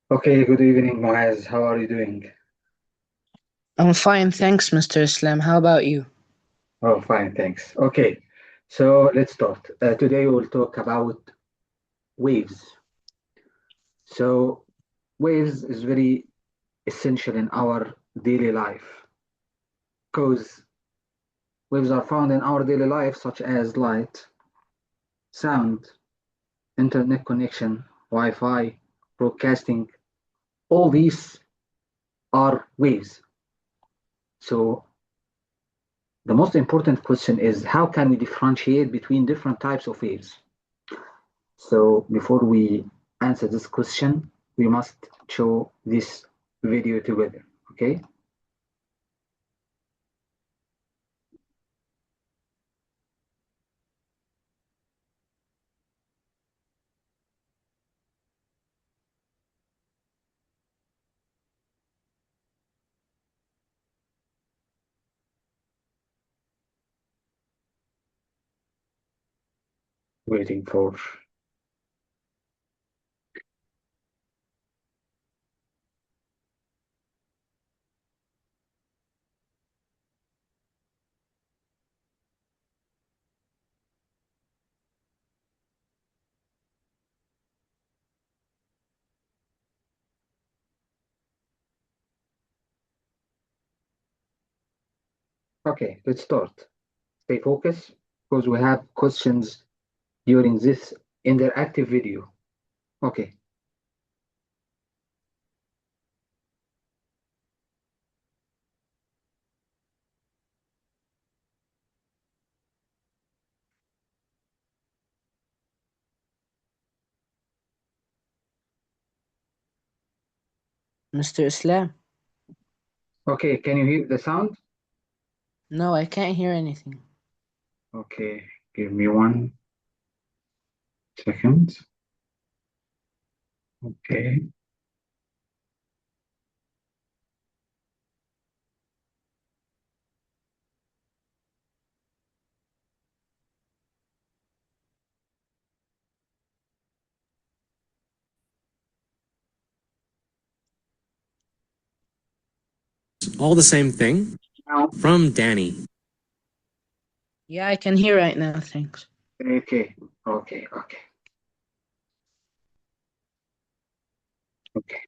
Okay, good evening, Moaz. How are you doing? I'm fine, thanks, Mr. Islam. How about you? Oh, fine, thanks. Okay, so let's start. Today we'll talk about waves. So, waves is very essential in our daily life because waves are found in our daily life, such as light, sound, internet connection, Wi-Fi, broadcasting. All these are waves. So, the most important question is how can we differentiate between different types of waves? So before we answer this question, we must show this video together. Okay. Waiting for. Okay, let's start. Stay focused because we have questions during this interactive video. Okay. Mr. Islam? Okay, can you hear the sound? No, I can't hear anything. Okay, give me 1 second. Okay. All the same thing? Now, From Danny. Yeah, I can hear right now, thanks. okay, okay. Okay.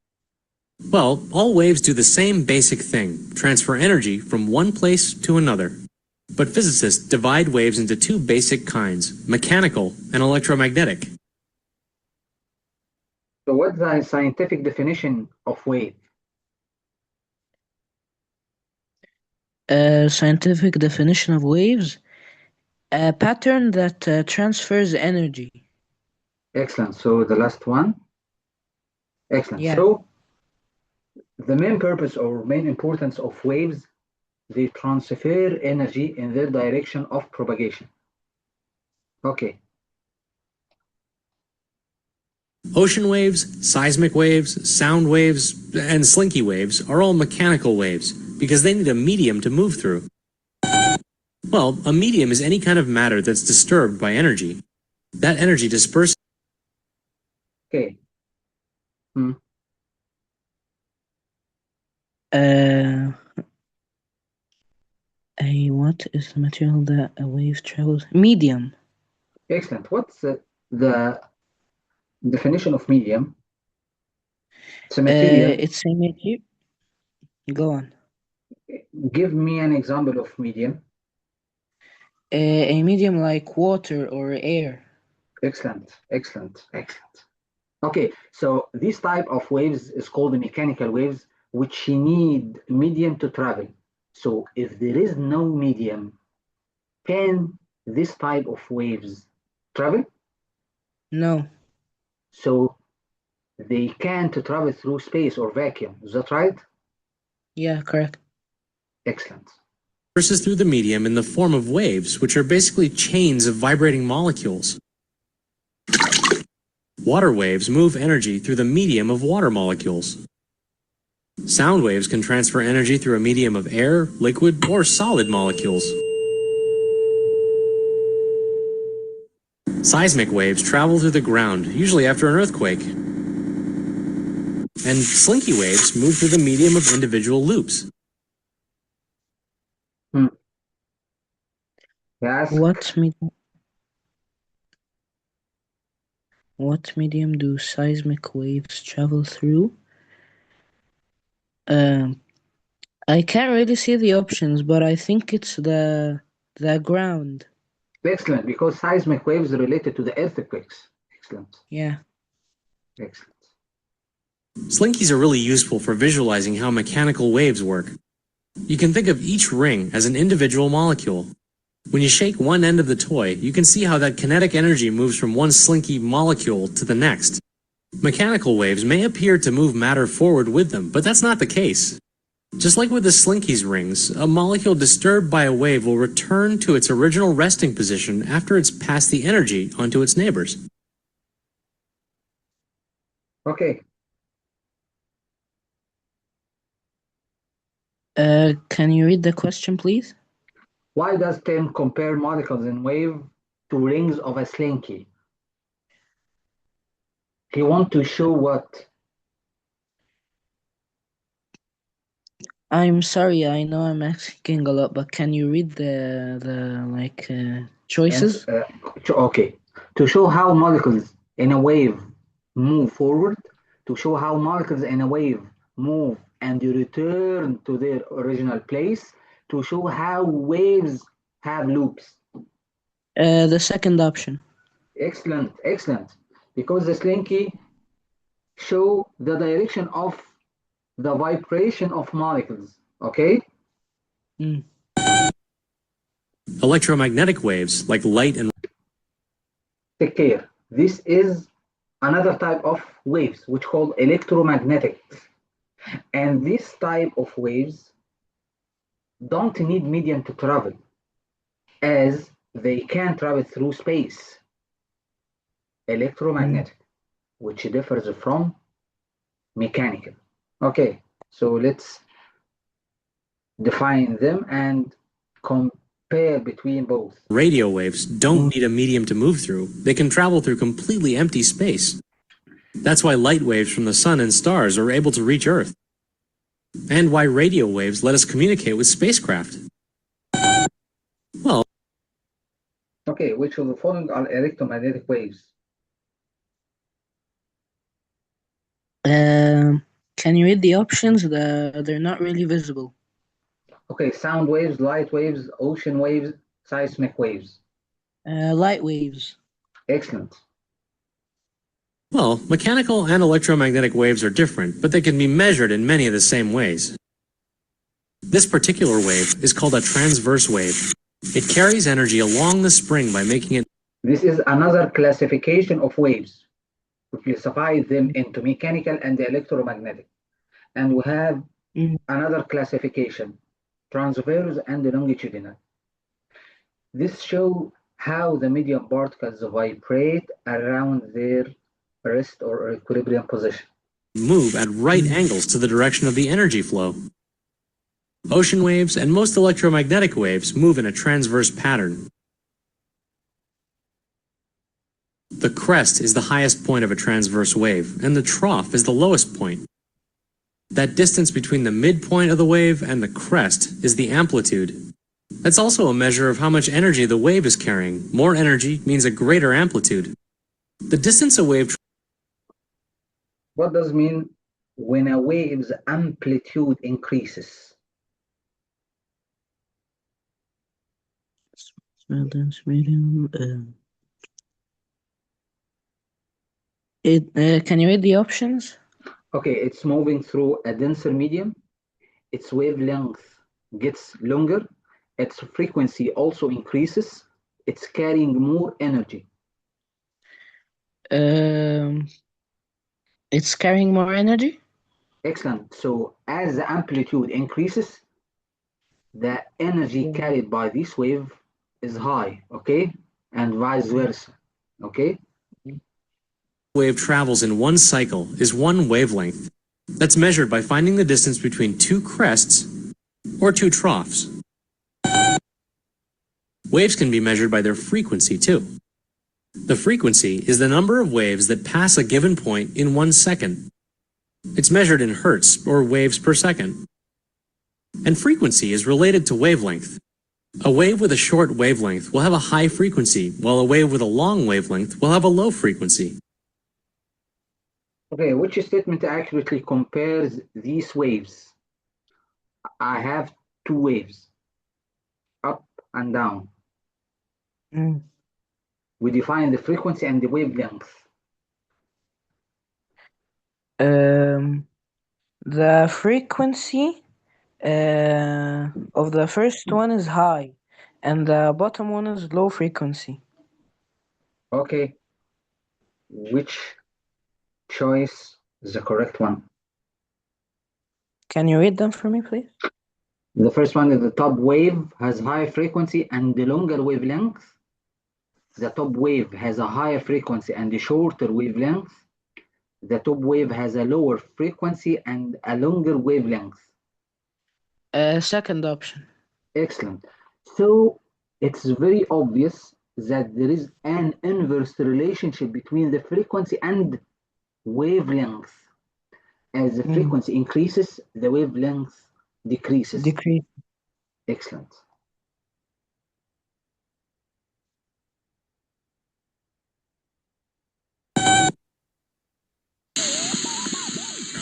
Well, all waves do the same basic thing, transfer energy from one place to another. But physicists divide waves into two basic kinds, mechanical and electromagnetic. So what's the scientific definition of wave? Scientific definition of waves? A pattern that transfers energy. Excellent. So the last one. Excellent. Yeah. So the main purpose or main importance of waves, they transfer energy in their direction of propagation. Okay, Ocean waves, seismic waves, sound waves, and slinky waves are all mechanical waves because they need a medium to move through. Well, a medium is any kind of matter that's disturbed by energy. That energy disperses. okay. Hmm. Uh, what is the material that a wave travels? Medium. Excellent. What's the definition of medium? It's a material. It's a material. Go on. Give me an example of medium. A medium like water or air. Excellent, excellent, excellent. Okay, so this type of waves is called mechanical waves, which need medium to travel. So if there is no medium, can this type of waves travel? No. So they can't travel through space or vacuum. Is that right? Yeah, correct. Excellent. Through the medium in the form of waves, which are basically chains of vibrating molecules. Water waves move energy through the medium of water molecules. Sound waves can transfer energy through a medium of air, liquid, or solid molecules. Seismic waves travel through the ground, usually after an earthquake. And slinky waves move through the medium of individual loops. Yes. What medium do seismic waves travel through? I can't really see the options, but I think it's the ground. Excellent, because seismic waves are related to the earthquakes. Excellent. Yeah. Excellent. Slinkies are really useful for visualizing how mechanical waves work. You can think of each ring as an individual molecule. When you shake one end of the toy, you can see how that kinetic energy moves from one slinky molecule to the next. Mechanical waves may appear to move matter forward with them, but that's not the case. Just like with the slinky's rings, a molecule disturbed by a wave will return to its original resting position after it's passed the energy onto its neighbors. Okay. Can you read the question, please? Why does Tim compare molecules in wave to rings of a slinky? He wants to show what? I'm sorry, I know I'm asking a lot, but can you read the choices? Okay. To show how molecules in a wave move forward, to show how molecules in a wave move and return to their original place, to show how waves have loops. The second option. Excellent, excellent. Because the slinky show the direction of the vibration of molecules. Okay? Electromagnetic waves, like light and Take care. This is another type of waves, which called electromagnetic. And this type of waves don't need medium to travel, as they can travel through space. Electromagnetic, which differs from mechanical. Okay, so let's define them and compare between both. radio waves don't need a medium to move through. They can travel through completely empty space. That's why light waves from the sun and stars are able to reach Earth. And why radio waves let us communicate with spacecraft. Well, Okay, which of the following are electromagnetic waves? Can you read the options? They're not really visible. Okay, sound waves, light waves, ocean waves, seismic waves. Light waves. Excellent. well, mechanical and electromagnetic waves are different, but they can be measured in many of the same ways. This particular wave is called a transverse wave. It carries energy along the spring by making it. This is another classification of waves. We classify them into mechanical and electromagnetic. And we have another classification, transverse and longitudinal. This shows how the medium particles vibrate around their rest or equilibrium position. Move at right angles to the direction of the energy flow. Ocean waves and most electromagnetic waves move in a transverse pattern. The crest is the highest point of a transverse wave, and the trough is the lowest point. That distance between the midpoint of the wave and the crest is the amplitude. That's also a measure of how much energy the wave is carrying. More energy means a greater amplitude. The distance a wave. What does it mean when a wave's amplitude increases? Can you read the options? Okay, it's moving through a denser medium. Its wavelength gets longer. Its frequency also increases. It's carrying more energy. It's carrying more energy? Excellent. So as the amplitude increases, the energy carried by this wave is high, okay? And vice versa, okay? Wave travels in one cycle is one wavelength. That's measured by finding the distance between two crests or two troughs. Waves can be measured by their frequency too. The frequency is the number of waves that pass a given point in 1 second. It's measured in hertz, or waves per second. And frequency is related to wavelength. A wave with a short wavelength will have a high frequency, while a wave with a long wavelength will have a low frequency. Okay, which statement accurately compares these waves? I have two waves, up and down. Mm. We define the frequency and the wavelength. The frequency of the first one is high, and the bottom one is low frequency. Okay, which choice is the correct one? Can you read them for me, please? The first one is the top wave has higher frequency and the longer wavelength. The top wave has a higher frequency and a shorter wavelength. The top wave has a lower frequency and a longer wavelength. Second option. Excellent. So it's very obvious that there is an inverse relationship between the frequency and wavelength. As the frequency increases, the wavelength decreases. Decrease. Excellent.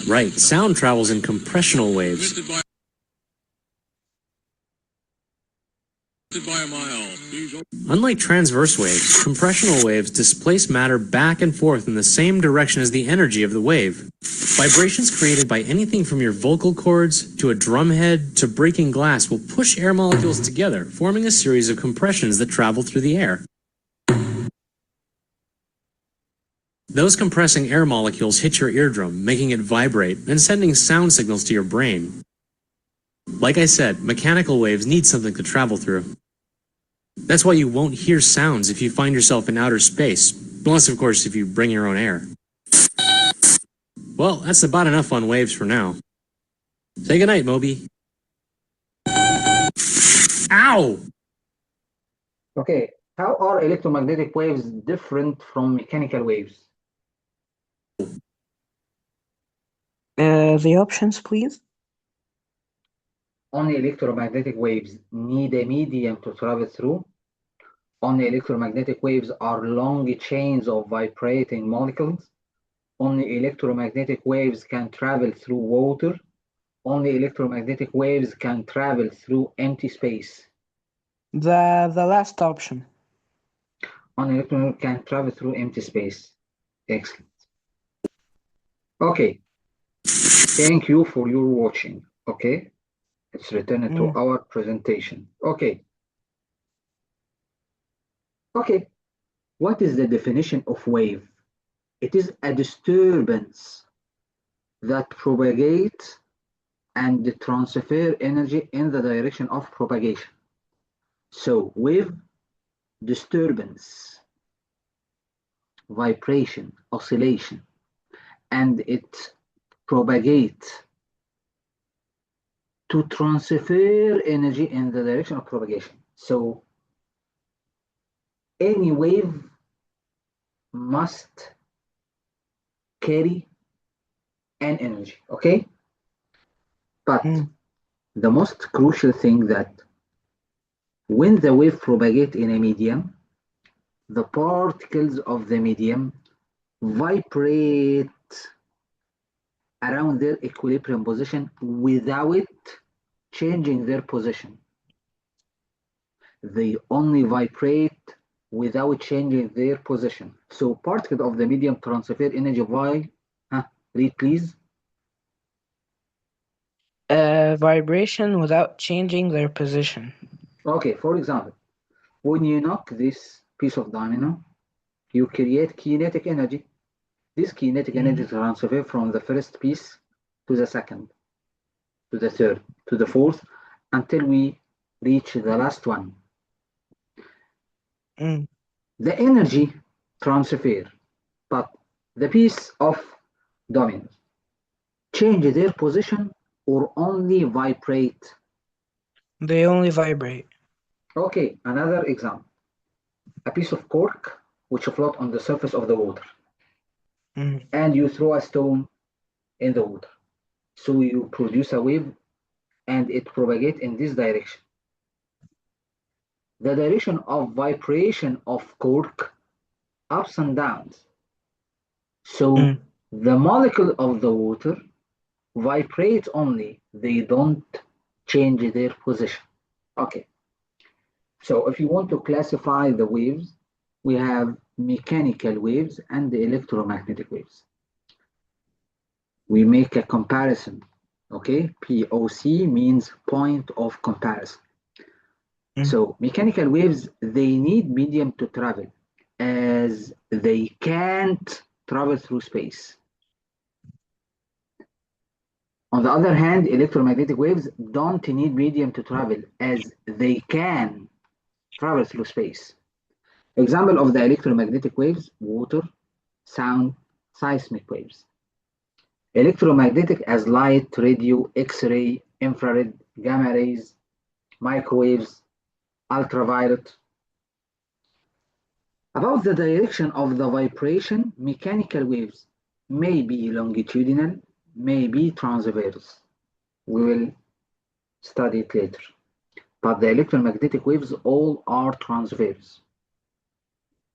Right, sound travels in compressional waves. Unlike transverse waves, compressional waves displace matter back and forth in the same direction as the energy of the wave. Vibrations created by anything from your vocal cords to a drum head to breaking glass will push air molecules together, forming a series of compressions that travel through the air. Those compressing air molecules hit your eardrum, making it vibrate and sending sound signals to your brain. Like I said, mechanical waves need something to travel through. That's why you won't hear sounds if you find yourself in outer space, unless of course if you bring your own air. Well, that's about enough on waves for now. Say goodnight, Moby. Ow! Okay, how are electromagnetic waves different from mechanical waves? The options, please. Only electromagnetic waves need a medium to travel through. Only electromagnetic waves are long chains of vibrating molecules. Only electromagnetic waves can travel through water. Only electromagnetic waves can travel through empty space. The last option. Only electromagnetic can travel through empty space. Excellent. Okay. Thank you for your watching. Okay. Let's return to our presentation. Okay. Okay. What is the definition of wave? It is a disturbance that propagates and transfer energy in the direction of propagation. So wave, disturbance, vibration, oscillation, and it propagates to transfer energy in the direction of propagation. So any wave must carry an energy, okay? But the most crucial thing that when the wave propagates in a medium, the particles of the medium vibrate around their equilibrium position without changing their position. They only vibrate without changing their position. So particles of the medium transfer energy via, read please. Vibration without changing their position. Okay, for example, when you knock this piece of domino, you create kinetic energy. This kinetic energy transfer from the first piece to the second, to the third, to the fourth, until we reach the last one. The energy transfer, but the piece of dominoes change their position or only vibrate? They only vibrate. Okay, another example. A piece of cork which float on the surface of the water. And you throw a stone in the water. So you produce a wave and it propagates in this direction. The direction of vibration of cork, ups and downs. So the molecule of the water vibrate only, they don't change their position. Okay. So if you want to classify the waves, we have mechanical waves and the electromagnetic waves. We make a comparison. Okay, POC means point of comparison. So mechanical waves, they need medium to travel as they can't travel through space. On the other hand, electromagnetic waves don't need medium to travel as they can travel through space. Example of the electromagnetic waves: water, sound, seismic waves. Electromagnetic as light, radio, X-ray, infrared, gamma rays, microwaves, ultraviolet. About the direction of the vibration, mechanical waves may be longitudinal, may be transverse. We will study it later. But the electromagnetic waves all are transverse.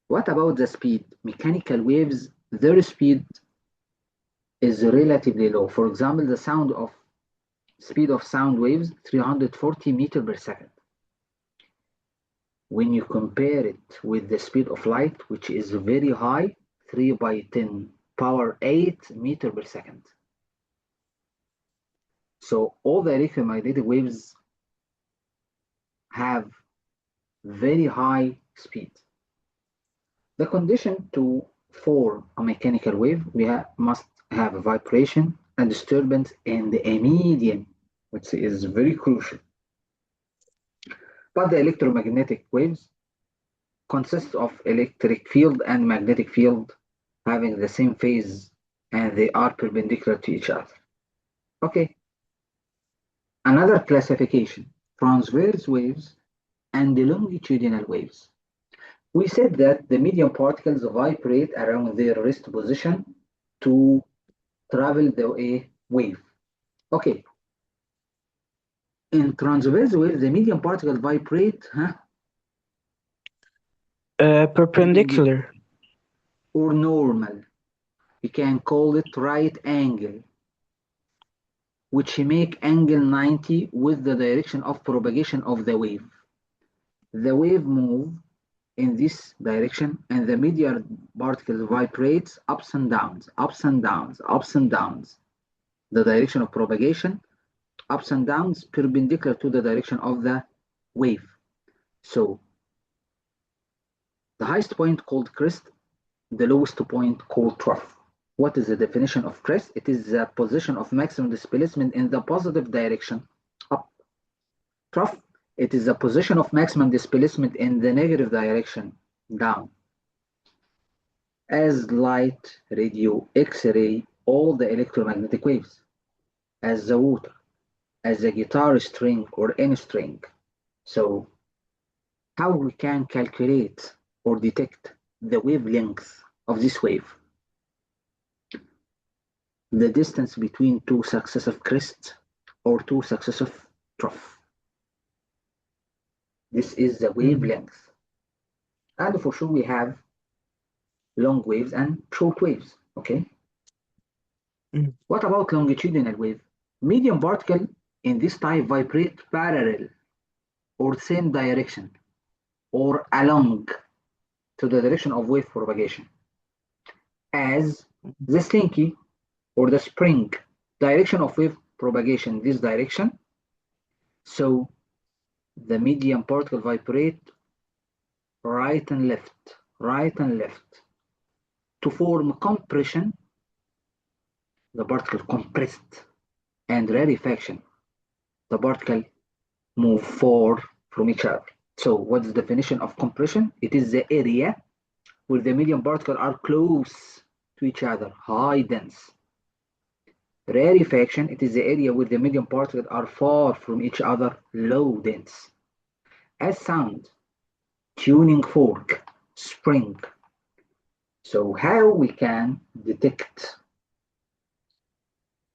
What about the speed? Mechanical waves, their speed is relatively low. For example, the speed of sound waves, 340 meters per second. When you compare it with the speed of light, which is very high, 3 by 10 power 8 meters per second. So all the electromagnetic waves have very high speed. The condition to form a mechanical wave, we must have a vibration, a disturbance, and a medium, which is very crucial. But the electromagnetic waves consist of electric field and magnetic field having the same phase, and they are perpendicular to each other. Okay. Another classification: transverse waves and the longitudinal waves. We said that the medium particles vibrate around their rest position to travel the wave. Okay. In transverse waves, the medium particles vibrate perpendicular or normal. We can call it right angle, which make angle 90 with the direction of propagation of the wave. The wave move in this direction and the medium particles vibrates ups and downs, ups and downs, ups and downs. The direction of propagation, ups and downs, perpendicular to the direction of the wave. So the highest point called crest, the lowest point called trough. What is the definition of crest? It is the position of maximum displacement in the positive direction, up. Trough, it is the position of maximum displacement in the negative direction, down. As light, radio, X-ray, all the electromagnetic waves, as the water, as a guitar string or any string. So how we can calculate or detect the wavelength of this wave? The distance between two successive crests or two successive troughs. This is the wavelength. And for sure we have long waves and short waves, okay? What about longitudinal wave? Medium particle in this type vibrate parallel or same direction or along to the direction of wave propagation, as the slinky or the spring, direction of wave propagation this direction. So the medium particle vibrate right and left, right and left. To form compression, the particle compressed, and rarefaction, the particle move far from each other. So what's the definition of compression? It is the area where the medium particles are close to each other, high dense. Rarefaction, it is the area where the medium particles are far from each other, low dense. As sound, tuning fork, spring. So how we can detect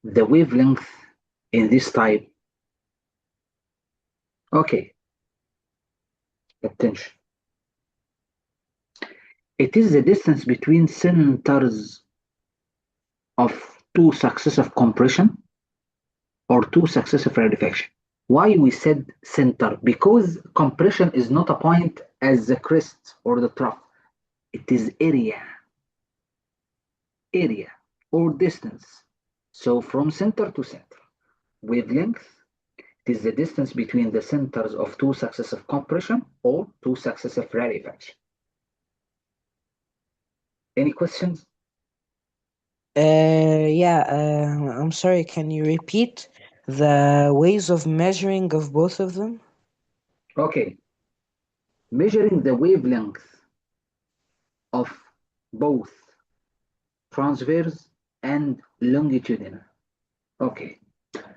the wavelength in this type? Okay, attention. It is the distance between centers of two successive compression or two successive rarefaction. Why we said center? Because compression is not a point as the crest or the trough. It is area or distance. So from center to center. Wavelength, it is the distance between the centers of two successive compression or two successive rarefaction. Any questions? I'm sorry, can you repeat the ways of measuring of both of them? Okay. Measuring the wavelength of both transverse and longitudinal. Okay.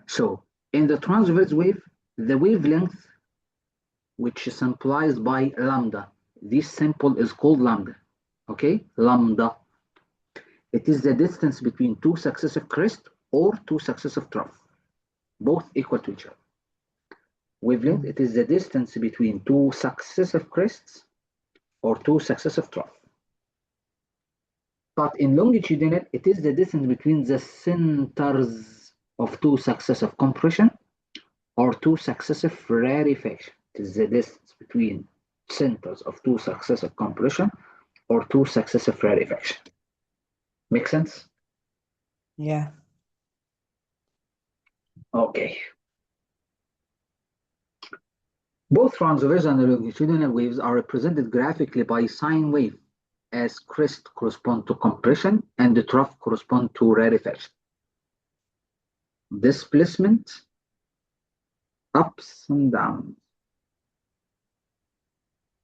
So in the transverse wave, the wavelength, which is symbolized by lambda, this symbol is called lambda. Okay, lambda. It is the distance between two successive crests or two successive troughs, both equal to each other. Wavelength, it is the distance between two successive crests or two successive troughs. But in longitudinal, it is the distance between the centers of two successive compression or two successive rarefaction. It is the distance between centers of two successive compression or two successive rarefaction. Make sense? Yeah. Okay. Both transverse and longitudinal waves are represented graphically by sine wave, as crest correspond to compression and the trough correspond to rarefaction. Displacement, ups and downs,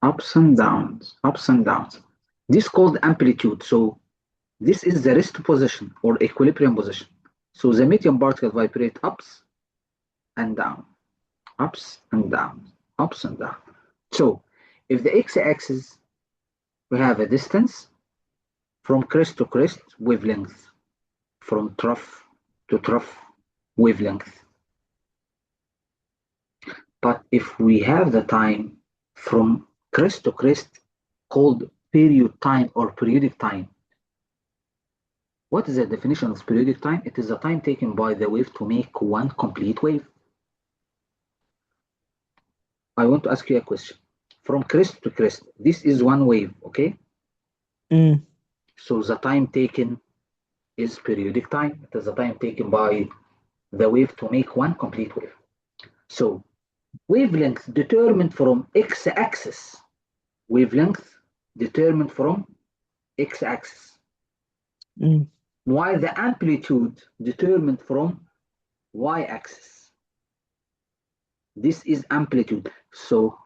ups and downs, ups and downs. This is called amplitude. So this is the rest position or equilibrium position. So the medium particle vibrate ups and down, ups and down, ups and down. So if the x-axis, we have a distance from crest to crest, wavelength, from trough to trough, wavelength. But if we have the time from crest to crest, called period time or periodic time. What is the definition of periodic time? It is the time taken by the wave to make one complete wave. I want to ask you a question. From crest to crest, this is one wave, okay? So the time taken is periodic time. It is the time taken by the wave to make one complete wave. So wavelength determined from x-axis. Wavelength determined from x-axis. While the amplitude determined from y-axis. This is amplitude. So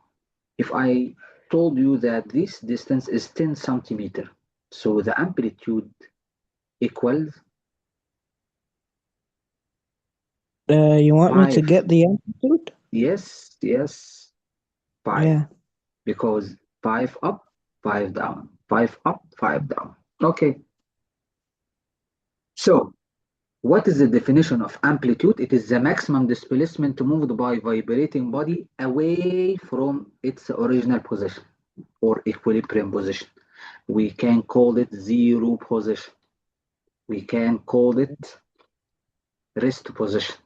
if I told you that this distance is 10 centimeter, so the amplitude equals you want me to 5. get the amplitude? Yes, 5. Yeah. Because 5 up, 5 down, 5 up, 5 down. Okay. So what is the definition of amplitude? It is the maximum displacement moved by vibrating body away from its original position or equilibrium position. We can call it zero position. We can call it rest position.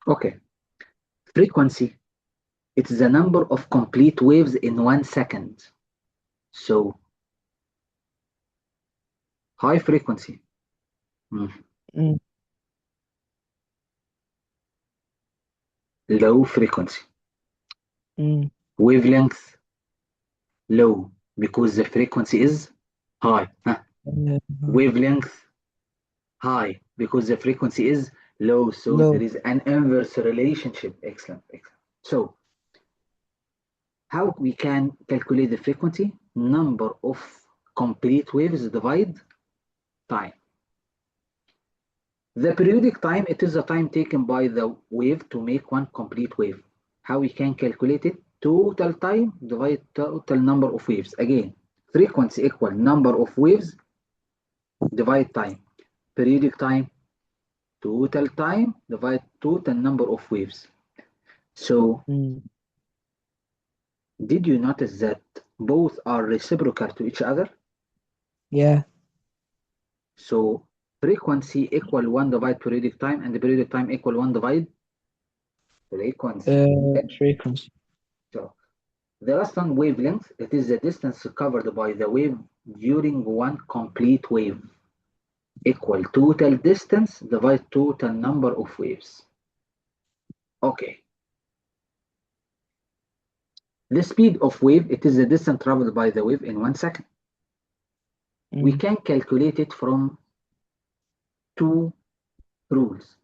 Okay. Frequency. It is the number of complete waves in 1 second. So high frequency. Low frequency. Wavelength low because the frequency is high. Wavelength high because the frequency is low. So there is an inverse relationship. Excellent. So how we can calculate the frequency? Number of complete waves divide time. The periodic time, it is the time taken by the wave to make one complete wave. How we can calculate it? Total time divide total number of waves. Again, frequency equal number of waves divide time. Periodic time total time divided total number of waves. So did you notice that both are reciprocal to each other? Yeah. So frequency equal 1 divided periodic time, and the periodic time equal 1 divided frequency. Frequency. So the last one, wavelength, it is the distance covered by the wave during one complete wave, equal total distance divided total number of waves. Okay. The speed of wave, it is the distance traveled by the wave in 1 second. We can calculate it from two rules.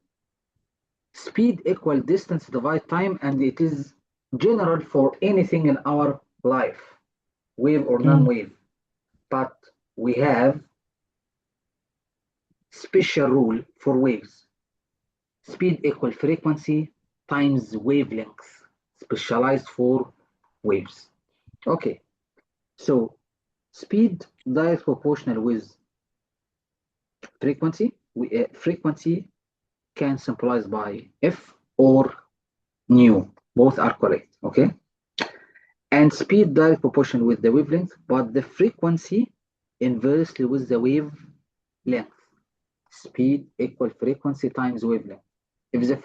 Speed equal distance divide time, and it is general for anything in our life, wave or non-wave. But we have special rule for waves. Speed equal frequency times wavelength, specialized for waves. Okay, so speed direct proportional with frequency. Frequency can symbolize by f or nu. Both are correct, okay? And speed direct proportional with the wavelength, but the frequency inversely with the wavelength. Speed equal frequency times wavelength. If the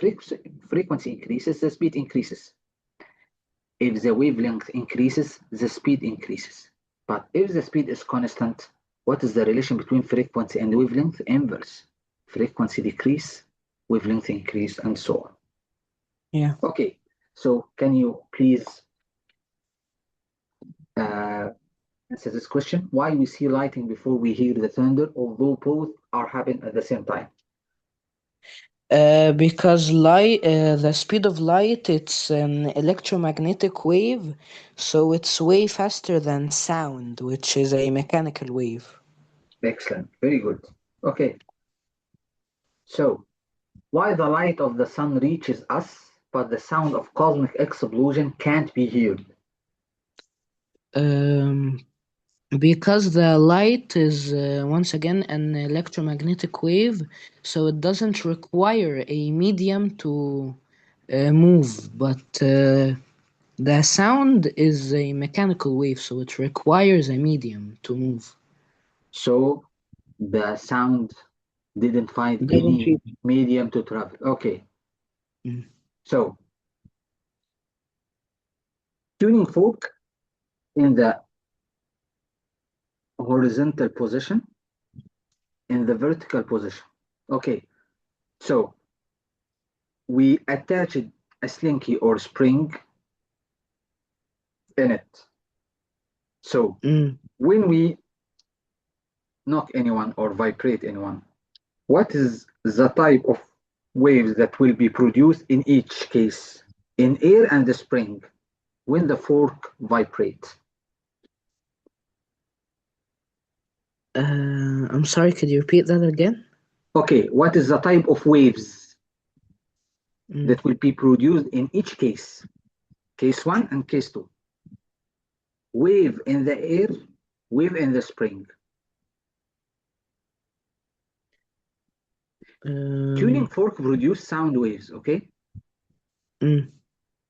frequency increases, the speed increases. If the wavelength increases, the speed increases. But if the speed is constant, what is the relation between frequency and wavelength? Inverse. Frequency decrease, wavelength increase, and so on. Yeah. Okay, so can you please answer this question? Why we see lighting before we hear the thunder, although both are happening at the same time? Because light, the speed of light, it's an electromagnetic wave, so it's way faster than sound, which is a mechanical wave. Excellent, very good. Okay, so why the light of the sun reaches us, but the sound of cosmic explosion can't be heard? Because the light is once again an electromagnetic wave, so it doesn't require a medium to move, but the sound is a mechanical wave, so it requires a medium to move. So the sound didn't find Doesn't any reach. medium to travel. Okay. Mm. So tuning fork in the horizontal position, in the vertical position. Okay. So we attached a slinky or spring in it. So when we knock anyone or vibrate anyone, what is the type of waves that will be produced in each case, in air and the spring, when the fork vibrates? I'm sorry, could you repeat that again? Okay, what is the type of waves that will be produced in each case? Case 1 and case 2. Wave in the air, wave in the spring. Tuning fork produce sound waves, okay?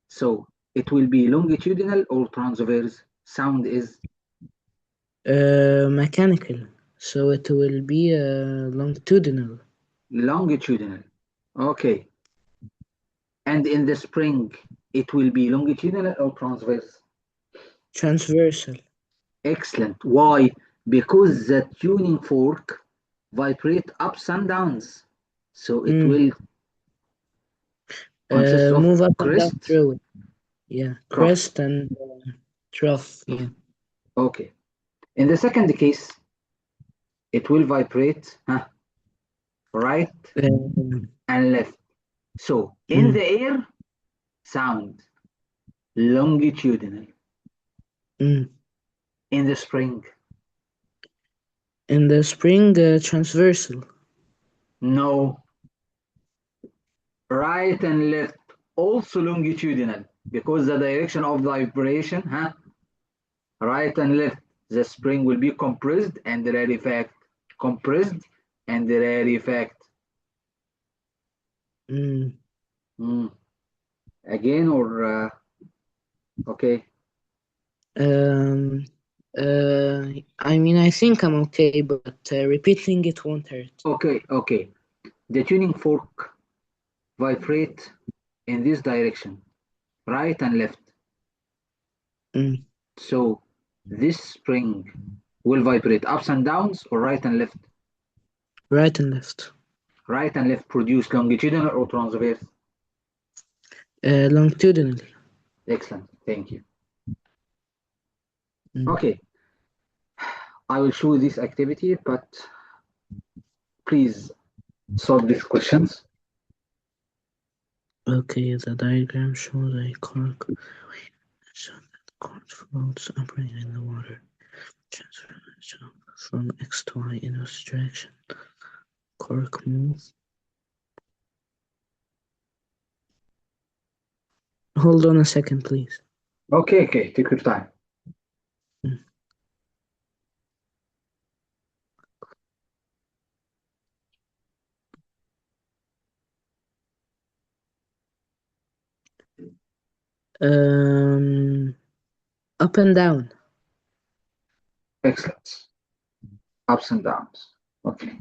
So it will be longitudinal or transverse. Sound is mechanical, so it will be longitudinal. Longitudinal. Okay. And in the spring, it will be longitudinal or transverse? Transversal. Excellent. Why? Because the tuning fork vibrate ups and downs. So it will consist of move up and down crest, through it. Yeah, crest and trough. Yeah. Okay. In the second case, it will vibrate right and left. So in the air, sound longitudinal. In the spring. In the spring, transversal. No. Right and left, also longitudinal, because the direction of the vibration, right and left, the spring will be compressed and rarefact, compressed and rarefact. Mm. Mm. Again or okay. Um, I mean, I think I'm okay, but repeating it won't hurt. Okay. The tuning fork vibrate in this direction, right and left. Mm. So this spring will vibrate ups and downs or right and left. Right and left. Right and left produce longitudinal or transverse. Longitudinal. Excellent, thank you. Mm. Okay, I will show this activity, but please solve these questions. Okay, the diagram shows a cork so that cork floats upright in the water. Transfer from X to Y in this direction. Cork moves. Hold on a second, please. Okay, take your time. Um, Up and down. Excellent. Ups and downs. Okay.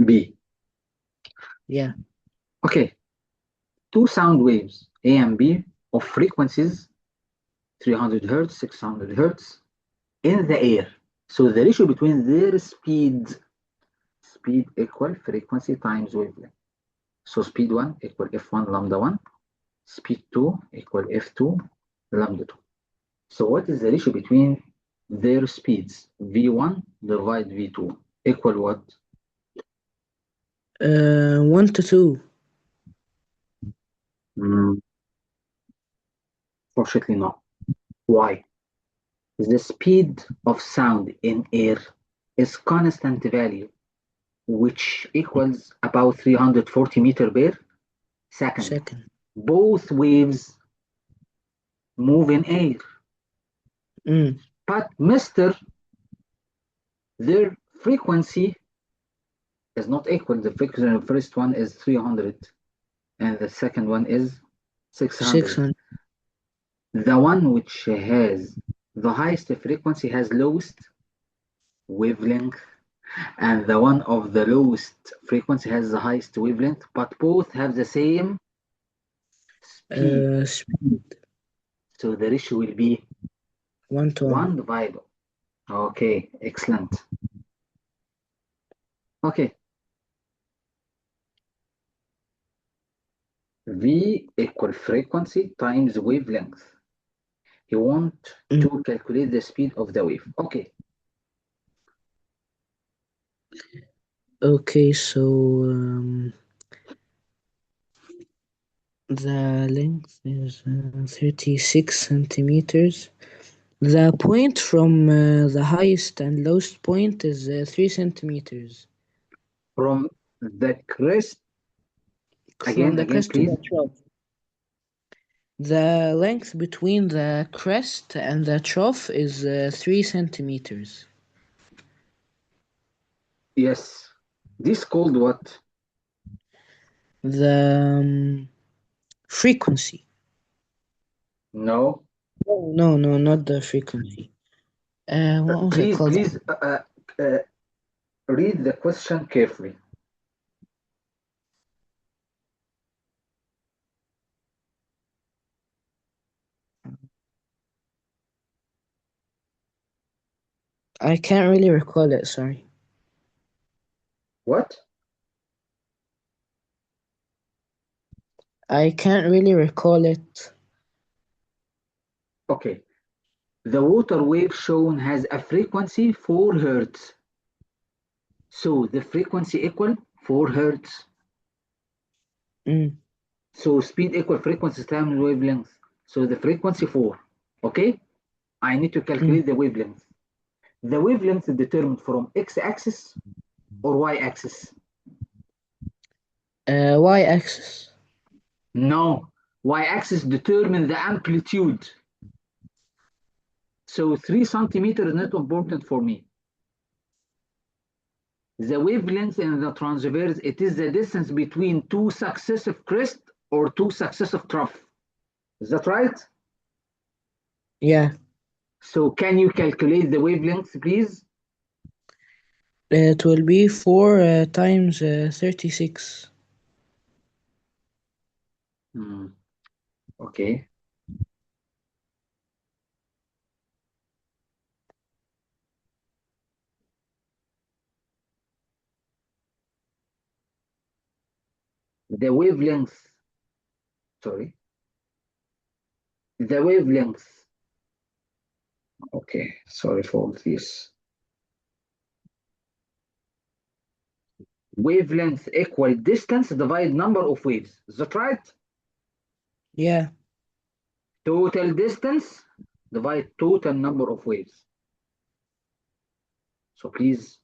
B. Yeah. Okay. Two sound waves, A and B, of frequencies 300 hertz, 600 hertz, in the air. So the ratio between their speed equal frequency times wavelength. So speed 1 equal f1 lambda 1, speed 2 equal f2 lambda 2. So what is the ratio between their speeds? v1 divide v2 equal what? 1 to 2. Fortunately, no. Why? The speed of sound in air is constant value, which equals about 340 meter per second. Second. Both waves move in air. Mm. But Mr. Their frequency is not equal. The frequency of the first one is 300 and the second one is 600. 600. The one which has the highest frequency has lowest wavelength, and the one of the lowest frequency has the highest wavelength, but both have the same speed. Speed. So the ratio will be 1 to 1. 1 divided. Okay, excellent. Okay. V equal frequency times wavelength. You want Mm. to calculate the speed of the wave. Okay. Okay, so the length is 36 centimeters. The point from the highest and lowest point is 3 centimeters. From the crest, From the again, crest to please. the trough. The length between the crest and the trough is 3 centimeters. Yes. This called what? The frequency. No. No, not the frequency. What was it called? Please read the question carefully. I can't really recall it, sorry. What? I can't really recall it. Okay. The water wave shown has a frequency 4 hertz. So the frequency equal 4 hertz. Mm. So speed equal frequency times wavelength. So the frequency 4. Okay? I need to calculate the wavelength. The wavelength is determined from x-axis or y-axis? Y-axis. No. Y-axis determine the amplitude. So 3 centimeters is not important for me. The wavelength in the transverse, it is the distance between two successive crests or two successive troughs. Is that right? Yeah. So can you calculate the wavelength, please? It will be 4 times 36. Okay. The wavelength, sorry. The wavelength. Okay, sorry for this. Wavelength equal distance divide number of waves. Is that right? Yeah. Total distance divide total number of waves. So please,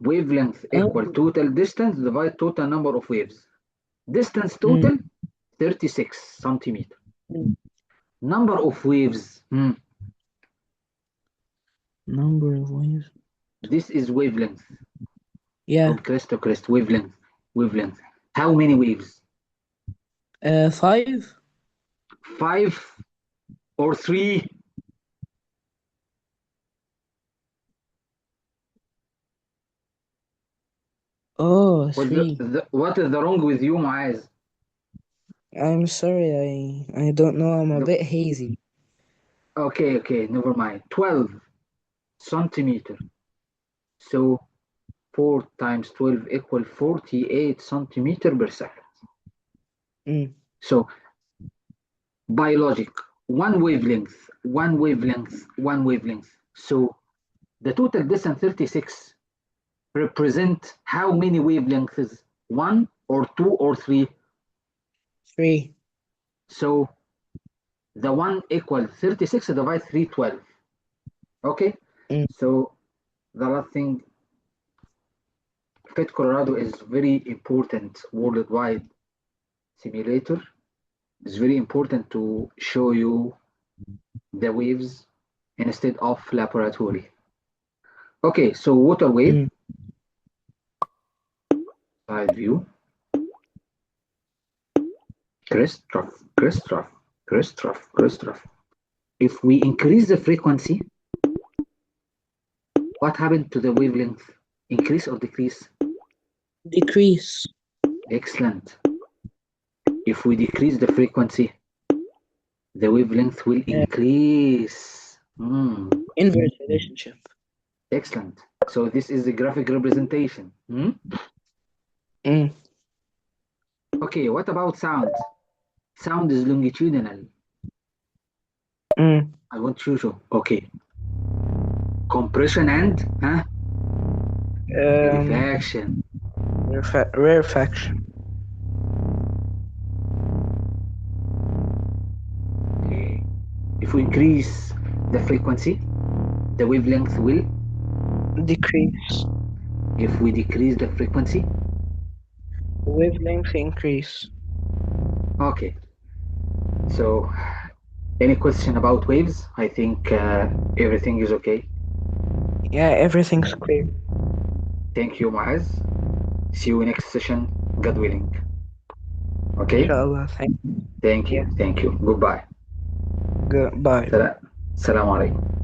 wavelength equal Oh. total distance divide total number of waves. Distance total 36 centimeter. Mm. Number of waves. Number of waves. This is wavelength. Yeah. From crest to crest, wavelength. Wavelength. How many waves? 5. 5 or 3? Oh, What 3. what is the wrong with you, Muaz? I'm sorry, I don't know. I'm a bit hazy. Okay, never mind. 12 centimeter. So 4 times 12 equal 48 centimeter per second. Mm. So by logic, one wavelength, one wavelength, one wavelength. So the total distance 36 represent how many wavelengths? 1 or 2 or 3? 3. So the 1 equal 36 divide 3, 12. Okay, Mm. so the last thing, Fit Colorado is very important worldwide simulator. It's very important to show you the waves instead of laboratory. Okay, so water wave, Mm. side view, crest, trough, crest, trough, crest, trough, crest, trough. If we increase the frequency, what happened to the wavelength? Increase or decrease? Decrease. Excellent. If we decrease the frequency, the wavelength will increase. Inverse relationship. Excellent. So this is the graphic representation. Mm. Okay, what about sound? Sound is longitudinal. Mm. I want you to. Okay. Compression and rarefaction. Rarefaction. Okay. If we increase the frequency, the wavelength will. Decrease. If we decrease the frequency. Wavelength increase. Okay. So, any question about waves? I think everything is okay. Yeah, everything's clear. Thank you, Maaz. See you next session, God willing. Okay? Inshallah. Thank you. Thank you. Yeah. Thank you. Goodbye. Goodbye. Salam alaikum.